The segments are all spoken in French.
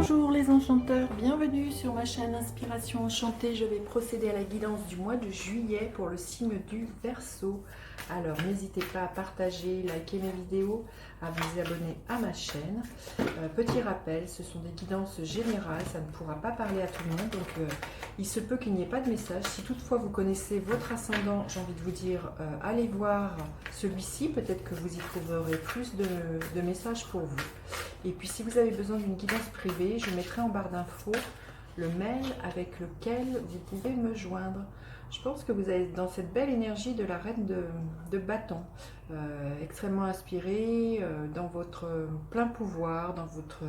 Bonjour les enchanteurs, bienvenue sur ma chaîne Inspiration Enchantée. Je vais procéder à la guidance du mois de juillet pour le signe du Verseau. Alors n'hésitez pas à partager, liker mes vidéos, à vous abonner à ma chaîne. Petit rappel, ce sont des guidances générales, ça ne pourra pas parler à tout le monde, donc il se peut qu'il n'y ait pas de message. Si toutefois vous connaissez votre ascendant, j'ai envie de vous dire, allez voir celui-ci, peut-être que vous y trouverez plus de messages pour vous. Et puis si vous avez besoin d'une guidance privée, je mettrai en barre d'infos le mail avec lequel vous pouvez me joindre. Je pense que vous êtes dans cette belle énergie de la reine de bâton, extrêmement inspirée, dans votre plein pouvoir, dans votre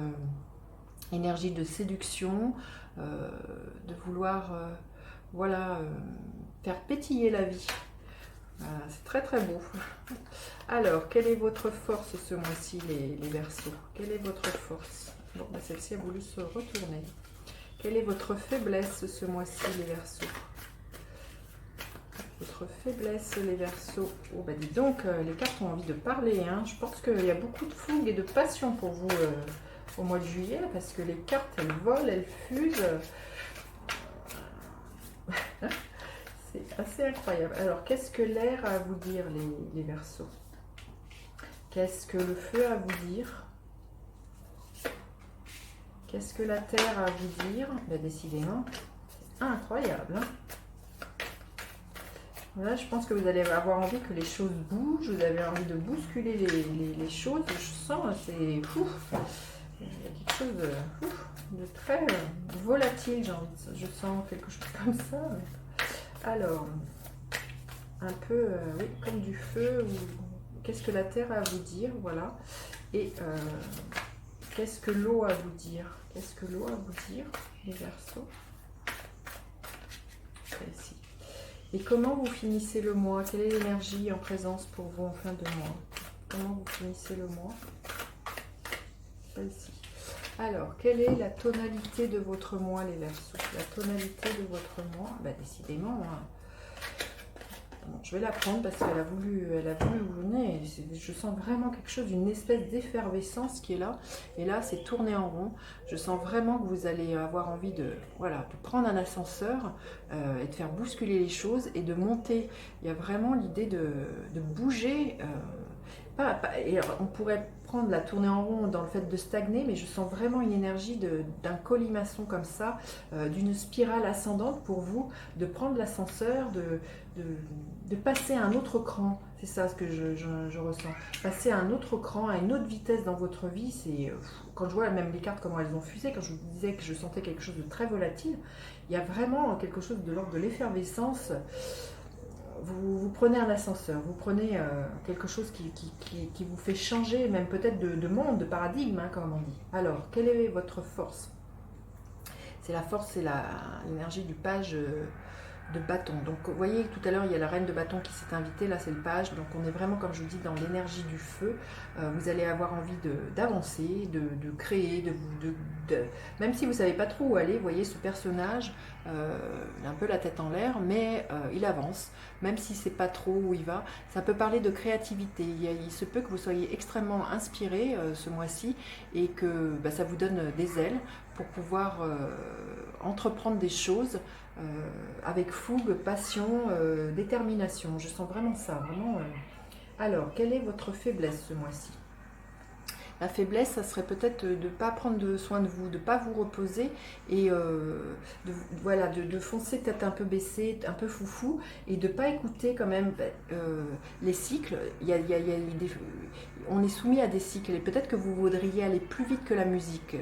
énergie de séduction, de vouloir voilà, faire pétiller la vie. C'est très très beau. Alors, quelle est votre force ce mois-ci, les Verseaux? Quelle est votre force? Bon, bah, celle-ci a voulu se retourner. Quelle est votre faiblesse ce mois-ci, les Verseaux? Votre faiblesse, les Verseaux. Oh, bah dis donc, les cartes ont envie de parler. Hein. Je pense qu'il y a beaucoup de fougue et de passion pour vous au mois de juillet, parce que les cartes, elles volent, elles fusent. C'est assez incroyable. Alors, qu'est-ce que l'air a à vous dire, les Verseaux? Qu'est-ce que le feu a à vous dire? Qu'est-ce que la terre a à vous dire? Ben, décidément, c'est incroyable. Hein, voilà, je pense que vous allez avoir envie que les choses bougent. Vous avez envie de bousculer les choses. Je sens, c'est fou. Il y a quelque chose de très volatile. Je sens quelque chose comme ça. Alors, un peu, oui, comme du feu. Qu'est-ce que la terre a à vous dire? Voilà. Et qu'est-ce que l'eau a à vous dire? Qu'est-ce que l'eau a à vous dire, les Verseaux? Ici. Et comment vous finissez le mois? Quelle est l'énergie en présence pour vous en fin de mois? Comment vous finissez le mois? Celle-ci. Alors, quelle est la tonalité de votre mois, les Verseaux? La tonalité de votre mois, bah, décidément, hein. Bon, je vais la prendre parce qu'elle a voulu vous venir. Je sens vraiment quelque chose, une espèce d'effervescence qui est là. Et là, c'est tourné en rond. Je sens vraiment que vous allez avoir envie de, voilà, de prendre un ascenseur et de faire bousculer les choses et de monter. Il y a vraiment l'idée de bouger. Et on pourrait prendre la tournée en rond dans le fait de stagner, mais je sens vraiment une énergie d'un colimaçon comme ça, d'une spirale ascendante pour vous, de prendre l'ascenseur, de passer à un autre cran. C'est ça ce que je ressens. Passer à un autre cran, à une autre vitesse dans votre vie. C'est quand je vois même les cartes, comment elles ont fusé, quand je vous disais que je sentais quelque chose de très volatile, il y a vraiment quelque chose de l'ordre de l'effervescence. Vous prenez un ascenseur, vous prenez quelque chose qui vous fait changer, même peut-être de monde, de paradigme, hein, comme on dit. Alors, quelle est votre force? C'est la force, c'est l'énergie du page de bâton. Donc, vous voyez, tout à l'heure, il y a la reine de bâton qui s'est invitée, là, c'est le page. Donc, on est vraiment, comme je vous dis, dans l'énergie du feu. Vous allez avoir envie d'avancer, de créer, même si vous ne savez pas trop où aller, vous voyez, ce personnage, il a un peu la tête en l'air, mais il avance, même si c'est pas trop où il va. Ça peut parler de créativité. Il se peut que vous soyez extrêmement inspiré ce mois-ci et que bah, ça vous donne des ailes pour pouvoir entreprendre des choses avec fougue, passion, détermination. Je sens vraiment ça, vraiment. Alors, quelle est votre faiblesse ce mois-ci? La faiblesse, ça serait peut-être de ne pas prendre soin de vous, de ne pas vous reposer et voilà, de foncer tête un peu baissée, un peu foufou, et de ne pas écouter quand même les cycles. On est soumis à des cycles et peut-être que vous voudriez aller plus vite que la musique.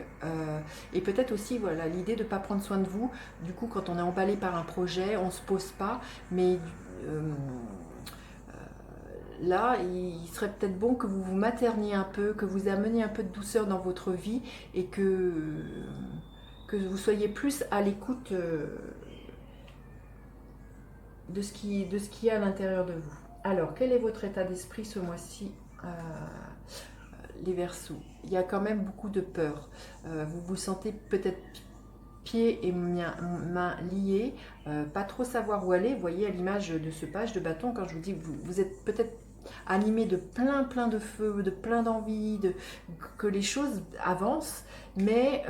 Et peut-être aussi voilà, l'idée de ne pas prendre soin de vous. Du coup, quand on est emballé par un projet, on ne se pose pas, mais là, il serait peut-être bon que vous vous materniez un peu, que vous ameniez un peu de douceur dans votre vie et que vous soyez plus à l'écoute de ce qui est à l'intérieur de vous. Alors, quel est votre état d'esprit ce mois-ci, les Verseaux? Il y a quand même beaucoup de peur. Vous vous sentez peut-être pieds et mains liés, pas trop savoir où aller. Vous voyez à l'image de ce page de bâton, quand je vous dis que vous êtes peut-être animé de plein de feu, de plein d'envie, que les choses avancent. Mais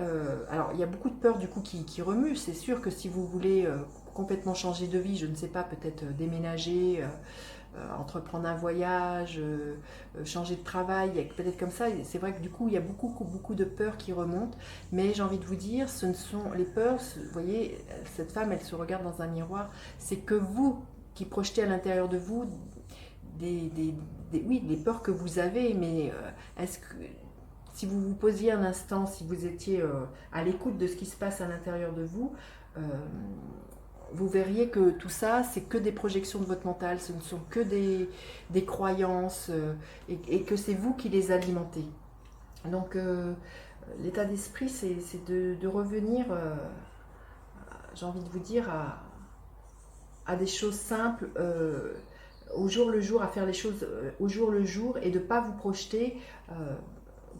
alors il y a beaucoup de peur du coup qui remue. C'est sûr que si vous voulez complètement changer de vie, je ne sais pas, peut-être déménager, entreprendre un voyage, changer de travail, peut-être comme ça. C'est vrai que du coup, il y a beaucoup de peurs qui remontent. Mais j'ai envie de vous dire, ce ne sont les peurs, vous voyez, cette femme, elle se regarde dans un miroir. C'est que vous qui projetez à l'intérieur de vous oui, des peurs que vous avez. Mais est-ce que si vous vous posiez un instant, si vous étiez à l'écoute de ce qui se passe à l'intérieur de vous, euh, vous verriez que tout ça, c'est que des projections de votre mental, ce ne sont que des croyances, et que c'est vous qui les alimentez. Donc l'état d'esprit, c'est de revenir, j'ai envie de vous dire, à des choses simples, au jour le jour, à faire les choses au jour le jour, et de ne pas vous projeter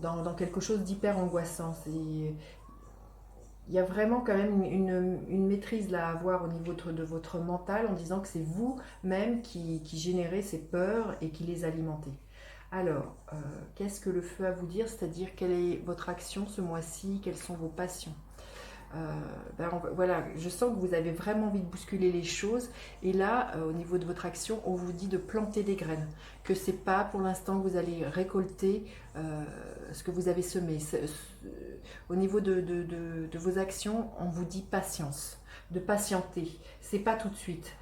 dans quelque chose d'hyper angoissant. Il y a vraiment quand même une maîtrise là à avoir au niveau de votre mental, en disant que c'est vous-même qui générez ces peurs et qui les alimentez. Alors, qu'est-ce que le feu a à vous dire? C'est-à-dire, quelle est votre action ce mois-ci? Quelles sont vos passions? Voilà, je sens que vous avez vraiment envie de bousculer les choses. Et là, au niveau de votre action, on vous dit de planter des graines. Que c'est pas pour l'instant que vous allez récolter ce que vous avez semé. Au niveau de vos actions, on vous dit patience, de patienter. C'est pas tout de suite.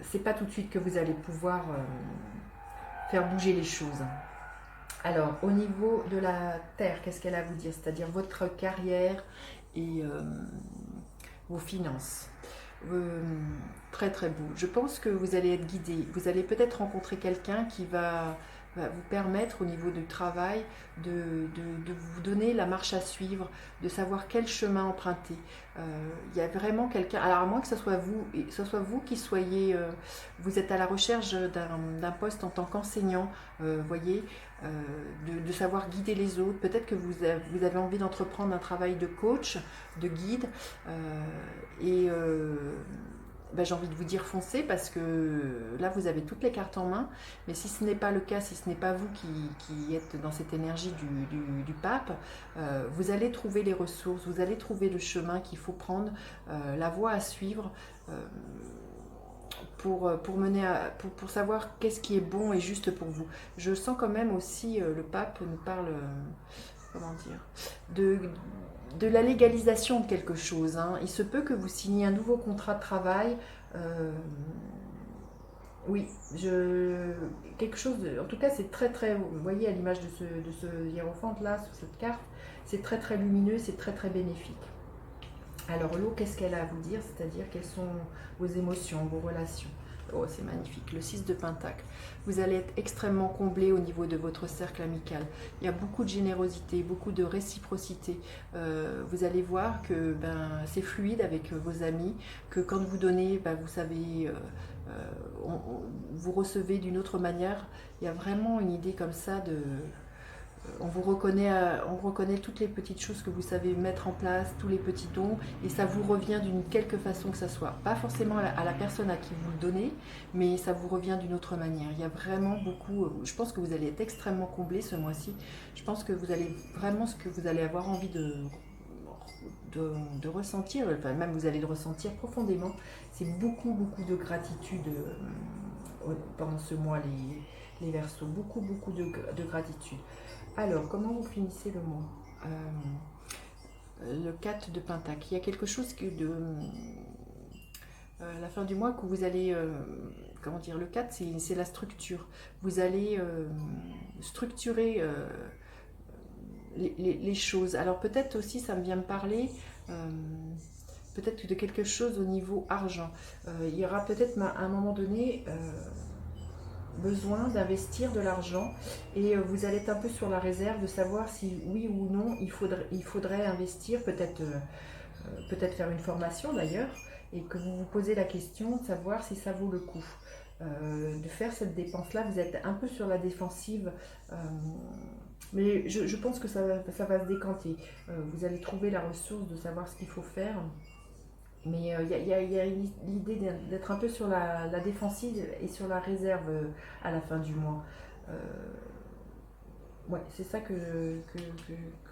C'est pas tout de suite que vous allez pouvoir faire bouger les choses. Alors, au niveau de la terre, qu'est-ce qu'elle a à vous dire? C'est-à-dire votre carrière et vos finances. Très très beau. Je pense que vous allez être guidé. Vous allez peut-être rencontrer quelqu'un qui va vous permettre au niveau du travail de vous donner la marche à suivre, de savoir quel chemin emprunter. Il y a vraiment quelqu'un, alors à moins que ce soit vous qui soyez, vous êtes à la recherche d'un poste en tant qu'enseignant, voyez, de savoir guider les autres. Peut-être que vous avez envie d'entreprendre un travail de coach, de guide, et j'ai envie de vous dire foncez, parce que là vous avez toutes les cartes en main. Mais si ce n'est pas le cas, si ce n'est pas vous qui êtes dans cette énergie du pape, vous allez trouver les ressources, vous allez trouver le chemin qu'il faut prendre, la voie à suivre, pour savoir qu'est-ce qui est bon et juste pour vous. Je sens quand même aussi, le pape nous parle, comment dire, de la légalisation de quelque chose, hein. Il se peut que vous signiez un nouveau contrat de travail. Oui, quelque chose en tout cas, c'est très très, vous voyez, à l'image de ce hiérophante là, sur cette carte, c'est très très lumineux, c'est très très bénéfique. Alors l'eau, qu'est-ce qu'elle a à vous dire? C'est-à-dire, quelles sont vos émotions, vos relations? Oh, c'est magnifique. Le 6 de Pentacle. Vous allez être extrêmement comblé au niveau de votre cercle amical. Il y a beaucoup de générosité, beaucoup de réciprocité. Vous allez voir que c'est fluide avec vos amis, que quand vous donnez, vous savez, vous recevez d'une autre manière. Il y a vraiment une idée comme ça de... On vous reconnaît, toutes les petites choses que vous savez mettre en place, tous les petits dons, et ça vous revient d'une quelque façon que ça soit. Pas forcément à la personne à qui vous le donnez, mais ça vous revient d'une autre manière. Il y a vraiment beaucoup, je pense que vous allez être extrêmement comblé ce mois-ci. Je pense que vous allez vraiment, ce que vous allez avoir envie de ressentir, enfin même vous allez le ressentir profondément, c'est beaucoup de gratitude pendant ce mois, les Verseaux. Beaucoup de gratitude. Alors, comment vous finissez le mois? Le 4 de Pentacle. Il y a quelque chose la fin du mois que vous allez... comment dire? Le 4, c'est la structure. Vous allez structurer les choses. Alors, peut-être aussi, ça me vient me parler... peut-être de quelque chose au niveau argent. Il y aura peut-être à un moment donné... besoin d'investir de l'argent, et vous allez être un peu sur la réserve de savoir si oui ou non il faudrait investir, peut-être faire une formation d'ailleurs, et que vous vous posez la question de savoir si ça vaut le coup de faire cette dépense là. Vous êtes un peu sur la défensive, mais je pense que ça va se décanter. Vous allez trouver la ressource de savoir ce qu'il faut faire. Mais il y a l'idée d'être un peu sur la défensive et sur la réserve à la fin du mois. Euh, ouais, c'est ça que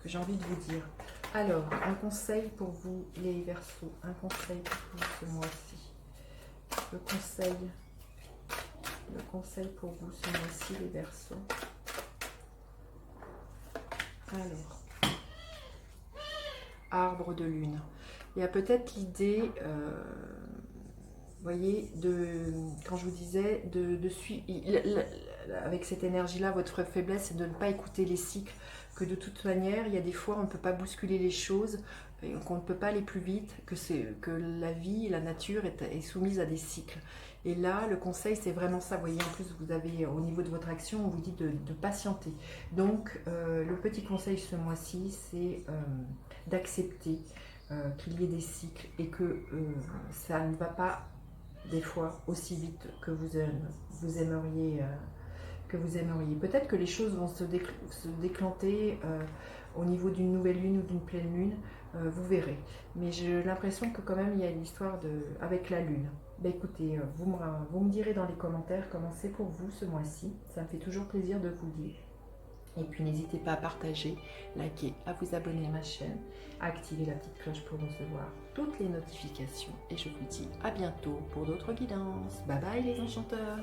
j'ai envie de vous dire. Alors, un conseil pour vous, les Verseaux. Un conseil pour vous ce mois-ci. Le conseil pour vous ce mois-ci, les Verseaux. Alors, arbre de lune. Il y a peut-être l'idée, vous voyez, quand je vous disais, de suivre, avec cette énergie-là, votre faiblesse, c'est de ne pas écouter les cycles, que de toute manière, il y a des fois, on ne peut pas bousculer les choses, qu'on ne peut pas aller plus vite, que la vie, la nature est soumise à des cycles. Et là, le conseil, c'est vraiment ça. Vous voyez, en plus, vous avez, au niveau de votre action, on vous dit de patienter. Donc, le petit conseil ce mois-ci, c'est d'accepter qu'il y ait des cycles et que ça ne va pas des fois aussi vite que vous aimeriez. Peut-être que les choses vont se déclanter au niveau d'une nouvelle lune ou d'une pleine lune, vous verrez. Mais j'ai l'impression que quand même il y a une histoire avec la lune. Ben écoutez, vous me direz dans les commentaires comment c'est pour vous ce mois-ci. Ça me fait toujours plaisir de vous le dire. Et puis n'hésitez pas à partager, liker, à vous abonner à ma chaîne, à activer la petite cloche pour recevoir toutes les notifications. Et je vous dis à bientôt pour d'autres guidances. Bye bye les enchanteurs!